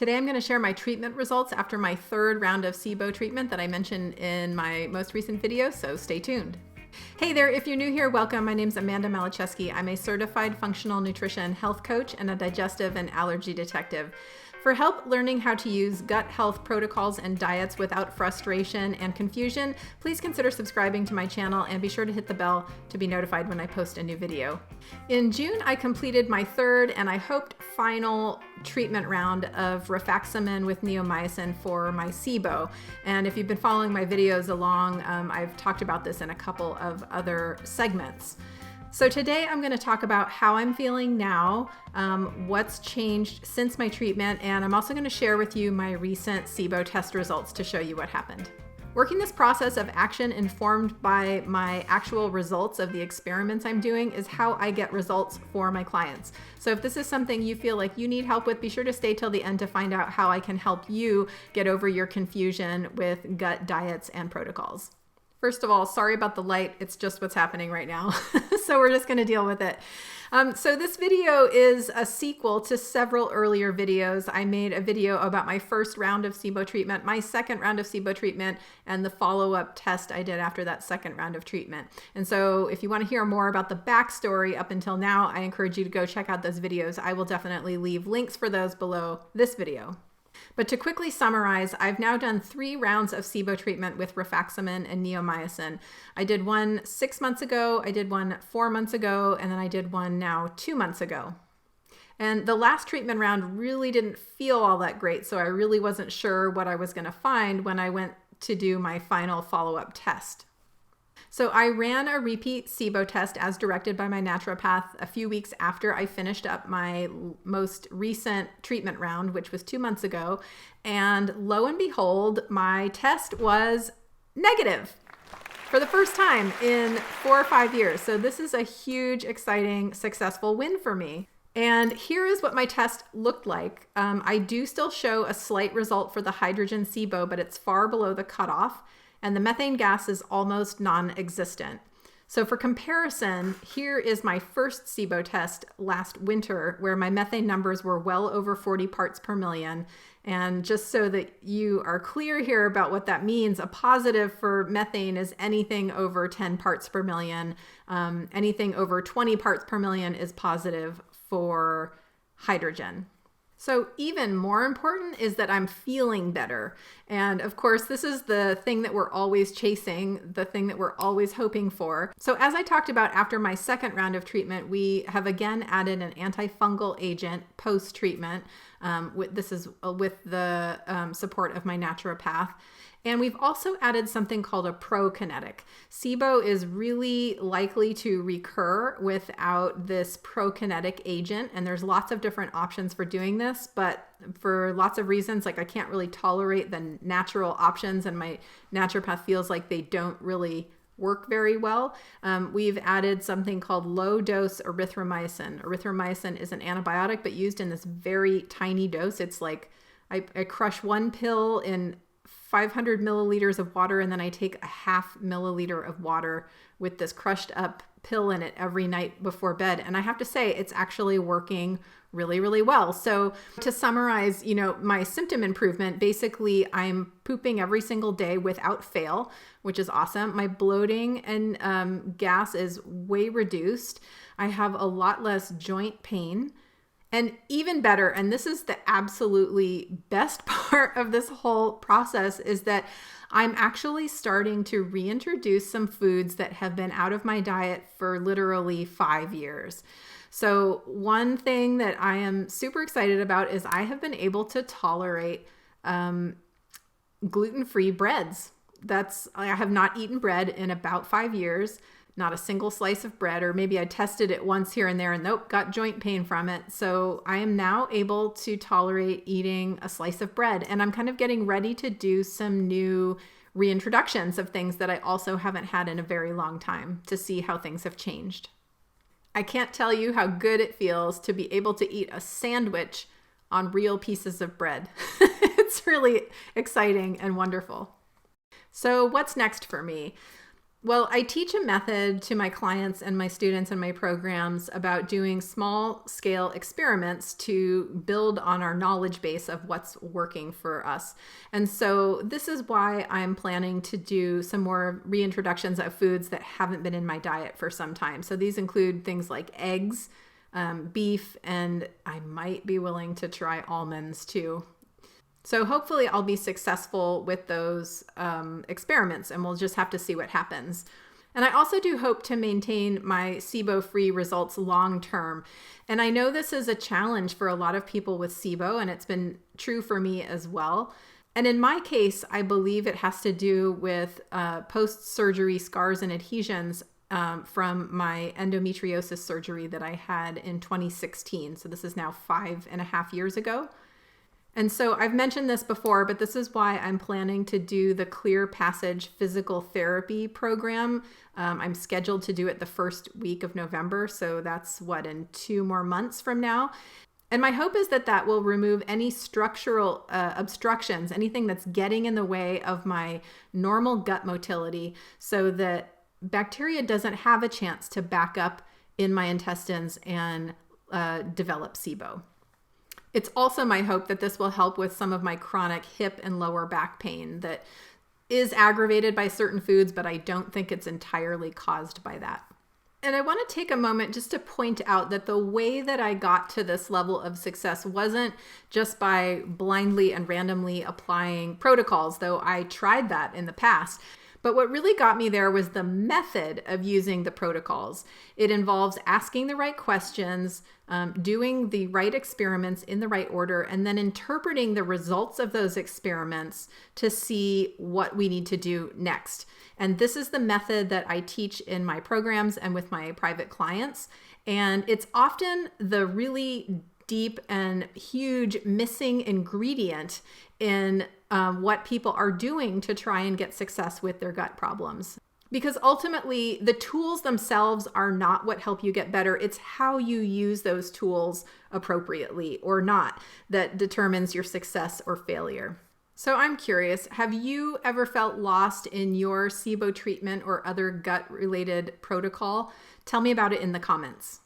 Today I'm going to share my treatment results after my third round of SIBO treatment that I mentioned in my most recent video, so stay tuned. Hey there, if you're new here, welcome. My name's Amanda Malachewski. I'm a certified functional nutrition health coach and a digestive and allergy detective. For help learning how to use gut health protocols and diets without frustration and confusion, please consider subscribing to my channel and be sure to hit the bell to be notified when I post a new video. In June, I completed my third and I hoped final treatment round of Rifaximin with Neomycin for my SIBO. And if you've been following my videos along, I've talked about this in a couple of other segments. So today I'm going to talk about how I'm feeling now, what's changed since my treatment, and I'm also going to share with you my recent SIBO test results to show you what happened. Working this process of action informed by my actual results of the experiments I'm doing is how I get results for my clients. So if this is something you feel like you need help with, be sure to stay till the end to find out how I can help you get over your confusion with gut diets and protocols. First of all, sorry about the light. It's just what's happening right now. So we're just going to deal with it. So this video is a sequel to several earlier videos. I made a video about my first round of SIBO treatment, my second round of SIBO treatment, and the follow-up test I did after that second round of treatment. And so if you want to hear more about the backstory up until now, I encourage you to go check out those videos. I will definitely leave links for those below this video. But to quickly summarize, I've now done 3 rounds of SIBO treatment with Rifaximin and Neomycin. I did one 6 months ago, I did one 4 months ago, and then I did one now 2 months ago. And the last treatment round really didn't feel all that great, so I really wasn't sure what I was going to find when I went to do my final follow-up test. So I ran a repeat SIBO test as directed by my naturopath a few weeks after I finished up my most recent treatment round, which was 2 months ago. And lo and behold, my test was negative for the first time in 4 or 5 years. So this is a huge, exciting, successful win for me. And here is what my test looked like. I do still show a slight result for the hydrogen SIBO, but it's far below the cutoff. And the methane gas is almost non-existent. So for comparison, here is my first SIBO test last winter where my methane numbers were well over 40 parts per million. And just so that you are clear here about what that means, a positive for methane is anything over 10 parts per million. Anything over 20 parts per million is positive for hydrogen. So even more important is that I'm feeling better. And of course, this is the thing that we're always chasing, the thing that we're always hoping for. So as I talked about after my second round of treatment, we have again added an antifungal agent post-treatment. This is with the support of my naturopath. And we've also added something called a prokinetic. SIBO is really likely to recur without this prokinetic agent. And there's lots of different options for doing this, but for lots of reasons, like I can't really tolerate the natural options and my naturopath feels like they don't really work very well. We've added something called low dose erythromycin. Erythromycin is an antibiotic, but used in this very tiny dose. It's like I crush one pill in 500 milliliters of water, and then I take a half milliliter of water with this crushed up pill in it every night before bed. And I have to say, it's actually working really, really well. So to summarize, my symptom improvement, basically I'm pooping every single day without fail, which is awesome. My bloating and gas is way reduced. I have a lot less joint pain. And even better, and this is the absolutely best part of this whole process, is that I'm actually starting to reintroduce some foods that have been out of my diet for literally 5 years. So one thing that I am super excited about is I have been able to tolerate gluten-free breads. I have not eaten bread in about 5 years. Not a single slice of bread, or maybe I tested it once here and there and nope, got joint pain from it. So I am now able to tolerate eating a slice of bread, and I'm kind of getting ready to do some new reintroductions of things that I also haven't had in a very long time to see how things have changed. I can't tell you how good it feels to be able to eat a sandwich on real pieces of bread. It's really exciting and wonderful. So what's next for me? Well, I teach a method to my clients and my students in my programs about doing small scale experiments to build on our knowledge base of what's working for us. And so this is why I'm planning to do some more reintroductions of foods that haven't been in my diet for some time. So these include things like eggs, beef, and I might be willing to try almonds too. So hopefully I'll be successful with those experiments, and we'll just have to see what happens. And I also do hope to maintain my SIBO-free results long term. And I know this is a challenge for a lot of people with SIBO, and it's been true for me as well. And in my case, I believe it has to do with post-surgery scars and adhesions from my endometriosis surgery that I had in 2016. So this is now 5.5 years ago. And so I've mentioned this before, but this is why I'm planning to do the Clear Passage physical therapy program. I'm scheduled to do it the first week of November. So that's in 2 more months from now. And my hope is that that will remove any structural obstructions, anything that's getting in the way of my normal gut motility, so that bacteria doesn't have a chance to back up in my intestines and develop SIBO. It's also my hope that this will help with some of my chronic hip and lower back pain that is aggravated by certain foods, but I don't think it's entirely caused by that. And I want to take a moment just to point out that the way that I got to this level of success wasn't just by blindly and randomly applying protocols, though I tried that in the past. But what really got me there was the method of using the protocols. It involves asking the right questions, doing the right experiments in the right order, and then interpreting the results of those experiments to see what we need to do next. And this is the method that I teach in my programs and with my private clients. And it's often the really deep and huge missing ingredient in what people are doing to try and get success with their gut problems. Because ultimately, the tools themselves are not what help you get better. It's how you use those tools appropriately or not that determines your success or failure. So I'm curious, have you ever felt lost in your SIBO treatment or other gut-related protocol? Tell me about it in the comments.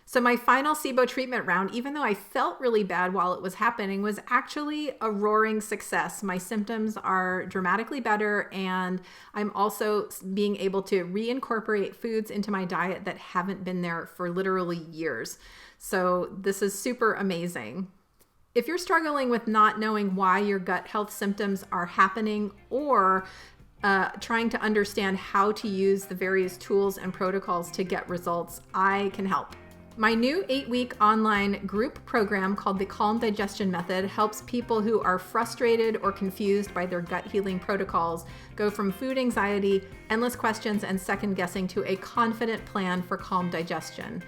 So my final SIBO treatment round, even though I felt really bad while it was happening, was actually a roaring success. My symptoms are dramatically better, and I'm also being able to reincorporate foods into my diet that haven't been there for literally years. So this is super amazing. If you're struggling with not knowing why your gut health symptoms are happening, or trying to understand how to use the various tools and protocols to get results, I can help. My new 8-week online group program called the Calm Digestion Method helps people who are frustrated or confused by their gut healing protocols go from food anxiety, endless questions, and second guessing to a confident plan for calm digestion.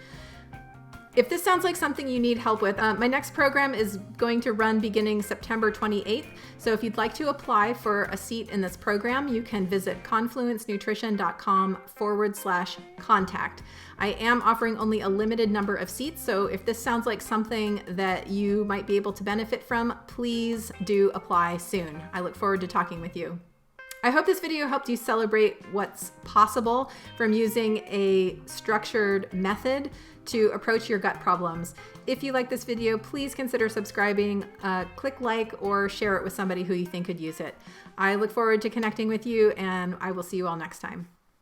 If this sounds like something you need help with, my next program is going to run beginning September 28th. So if you'd like to apply for a seat in this program, you can visit confluencenutrition.com/contact. I am offering only a limited number of seats. So if this sounds like something that you might be able to benefit from, please do apply soon. I look forward to talking with you. I hope this video helped you celebrate what's possible from using a structured method to approach your gut problems. If you like this video, please consider subscribing, click like, or share it with somebody who you think could use it. I look forward to connecting with you, and I will see you all next time.